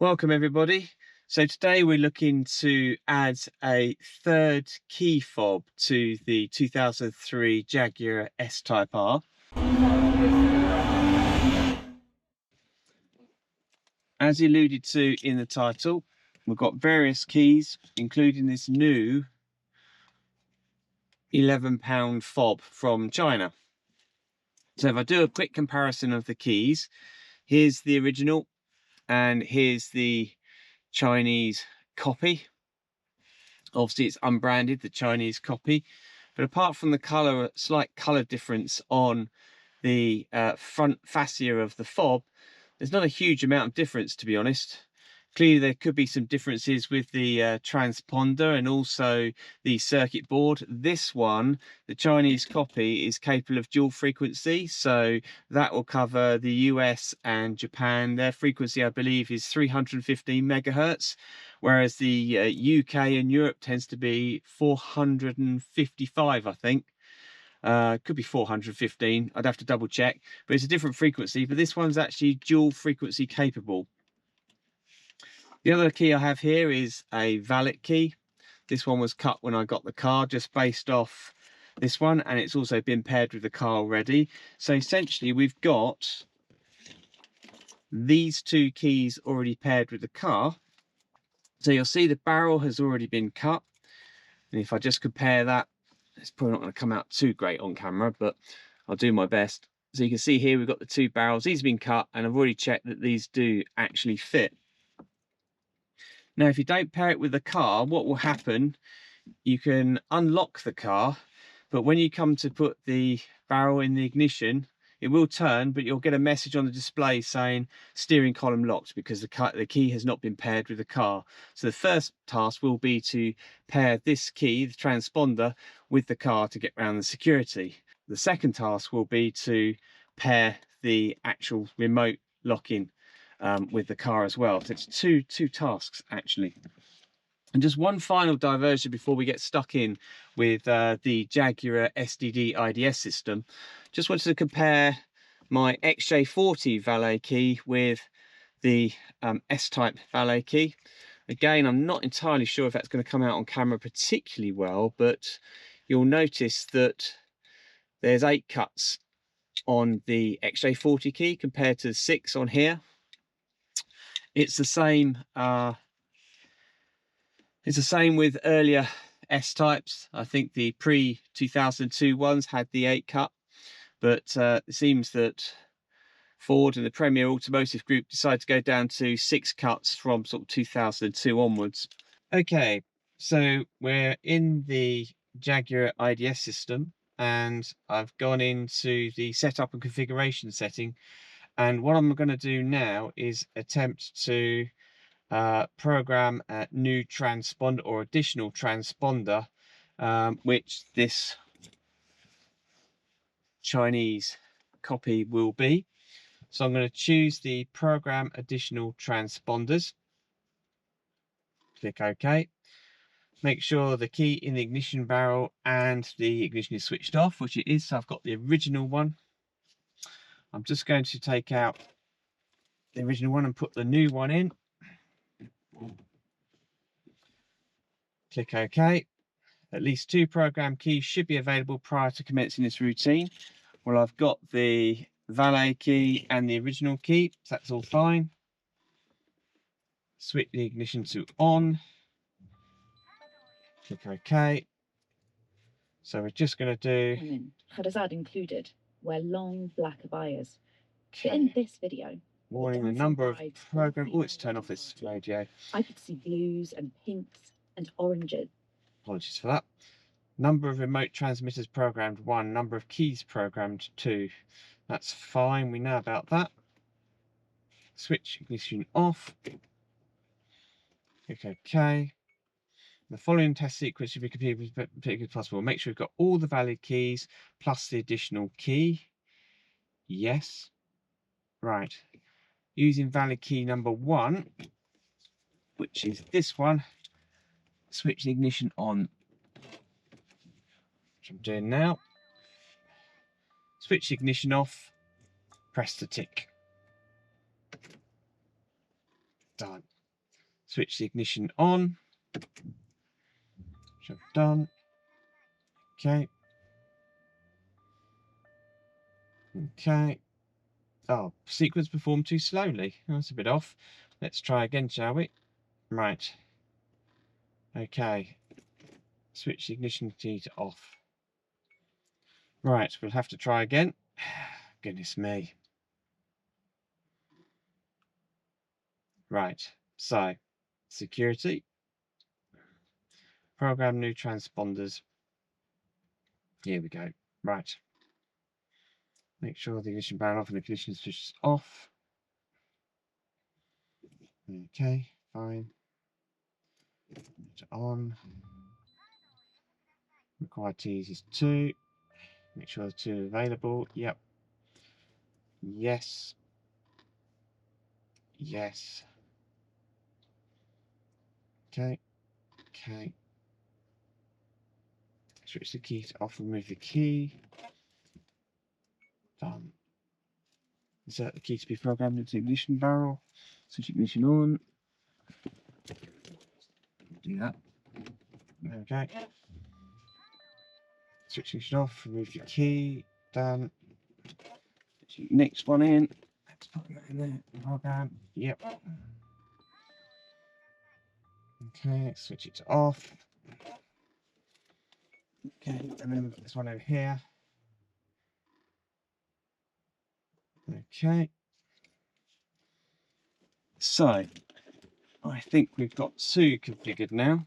Welcome everybody. So today we're looking to add a third key fob to the 2003 Jaguar S-Type R. As alluded to in the title, we've got various keys, including this new £11 fob from China. So if I do a quick comparison of the keys, here's the original and here's the Chinese copy. Obviously it's unbranded, the Chinese copy, but apart from the color, slight color difference on the front fascia of the fob, there's not a huge amount of difference, to be honest. Clearly there could be some differences with the transponder and also the circuit board. This one, the Chinese copy, is capable of dual frequency, so that will cover the US and Japan. Their frequency, I believe, is 315 megahertz, whereas the UK and Europe tends to be 455, I think. Could be 415, I'd have to double check, but it's a different frequency. But this one's actually dual frequency capable. The other key I have here is a valet key. This one was cut when I got the car, just based off this one, and it's also been paired with the car already. So essentially we've got these two keys already paired with the car. So you'll see the barrel has already been cut, and if I just compare that, it's probably not going to come out too great on camera, but I'll do my best. So you can see here we've got the two barrels. These have been cut, and I've already checked that these do actually fit. Now, if you don't pair it with the car, what will happen, you can unlock the car, but when you come to put the barrel in the ignition, it will turn, but you'll get a message on the display saying steering column locked because the key has not been paired with the car. So the first task will be to pair this key, the transponder, with the car to get around the security. The second task will be to pair the actual remote lock-in with the car as well. So it's two tasks actually. And just one final diversion before we get stuck in with the Jaguar SDD IDS system. Just wanted to compare my XJ40 valet key with the S-Type valet key. Again, I'm not entirely sure if that's going to come out on camera particularly well, but you'll notice that there's 8 cuts on the XJ40 key compared to 6 on here. It's the same. It's the same with earlier S-types. I think the pre-2002 ones had the 8 cut, but it seems that Ford and the Premier Automotive Group decided to go down to 6 cuts from sort of 2002 onwards. Okay, so we're in the Jaguar IDS system, and I've gone into the setup and configuration setting. And what I'm going to do now is attempt to program a new transponder or additional transponder, which this Chinese copy will be. So I'm going to choose the program additional transponders, click OK, make sure the key in the ignition barrel and the ignition is switched off, which it is. So I've got the original one. I'm just going to take out the original one and put the new one in. Click OK. At least 2 program keys should be available prior to commencing this routine. Well, I've got the valet key and the original key, so that's all fine. Switch the ignition to on. Click OK. So we're just going to do... Kharazad included wear long black abayas. Okay. In this video, warning the number of program... Oh, let's turn off this radio. I could see blues and pinks and oranges. Apologies for that. Number of remote transmitters programmed 1, number of keys programmed 2. That's fine, we know about that. Switch ignition off. Click OK. The following test sequence should be completed as quickly as possible. Make sure you've got all the valid keys plus the additional key. Yes. Right. Using valid key number 1, which is this one, switch the ignition on. Which I'm doing now. Switch the ignition off, press the tick. Done. Switch the ignition on, which I've done. Okay. Okay. Oh, sequence performed too slowly. That's a bit off. Let's try again, shall we? Right. Okay. Switch the ignition key to off. Right, we'll have to try again. Goodness me. Right, so security. Program new transponders. Here we go. Right. Make sure the ignition barrel off and the ignition switch is off. Okay, fine. On. Required T's is 2. Make sure the 2 are available. Yep. Yes. Yes. Okay. Okay. Switch the key to off, remove the key. Done. Insert the key to be programmed into the ignition barrel. Switch ignition on. Do that. Okay. Switch ignition off, remove the key. Done. Next one in. Let's put that in there. Program. Yep. Okay, switch it to off. Okay, and then we've got this one over here. Okay. So, I think we've got 2 configured now.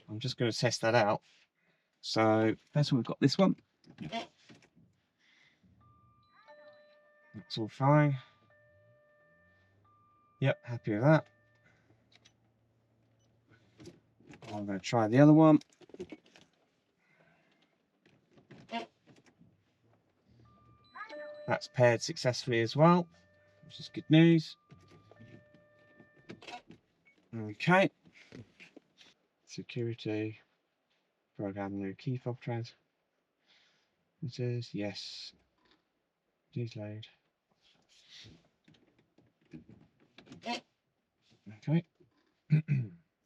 I'm just going to test that out. So, first of all, we've got this one. That's all fine. Yep, happy with that. I'm going to try the other one. That's paired successfully as well, which is good news. Okay. Security. Program new key fob trans. It says yes. Please load. Okay.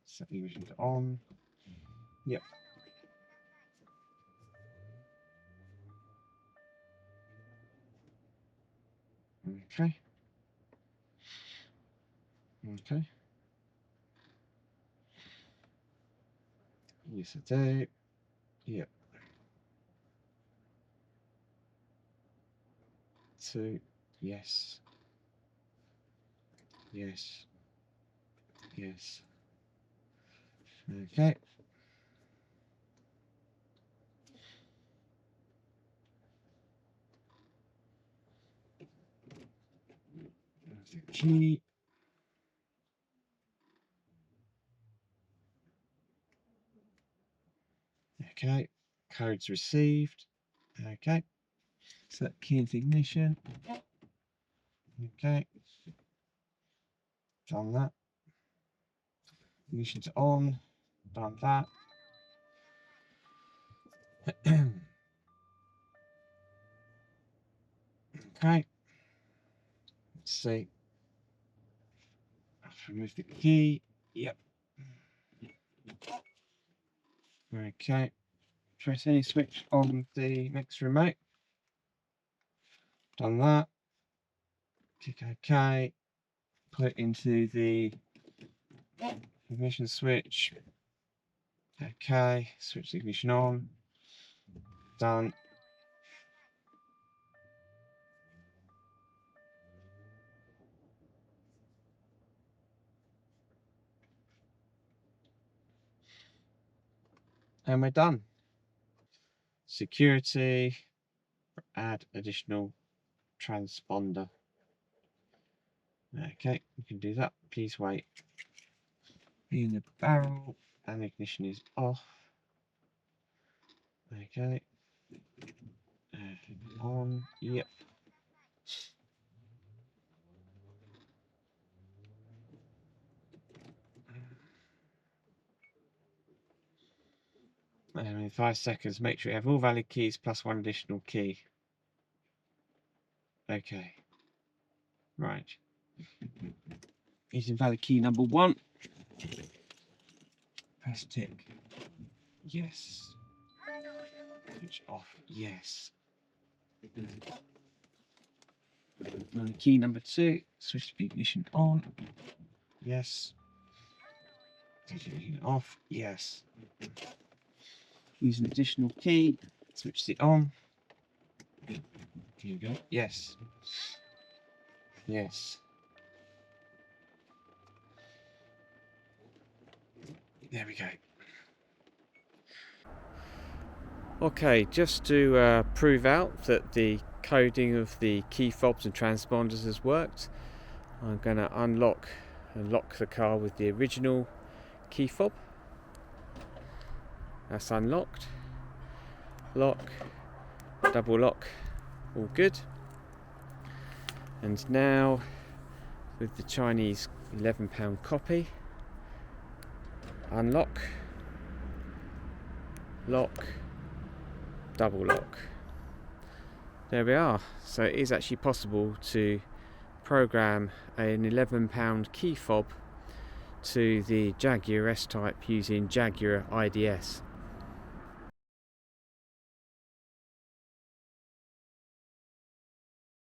Set the ignition to on. Yep. Okay. Okay. Yes, I do. Yep. 2. Yes. Yes. Yes. Okay. There's the key. Okay. Codes received. Okay. Set key into ignition. Okay. Done that. Ignition's on. Done that. Okay. Let's see. I've removed the key. Yep. Okay. Press any switch on the next remote. Done that. Click OK. Put it into the ignition switch. OK. Switch the ignition on. Done. And we're done. Security. Add additional transponder. Okay, we can do that. Please wait. Be in the barrel, and the ignition is off. Okay. On. Yep. And in 5 seconds, make sure you have all valid keys plus 1 additional key. Okay. Right. Using valet key number 1. Press tick. Yes. Switch off. Yes. Valet key number 2. Switch the ignition on. Yes. Switch the ignition off. Yes. Use an additional key. Switch it on. Here you go. Yes. Yes. There we go. Okay, just to prove out that the coding of the key fobs and transponders has worked, I'm going to unlock and lock the car with the original key fob. That's unlocked. Lock. Double lock. All good. And now with the Chinese £11 copy, unlock, lock, double lock. There we are. So it is actually possible to program an £11 key fob to the Jaguar S-Type using Jaguar IDS.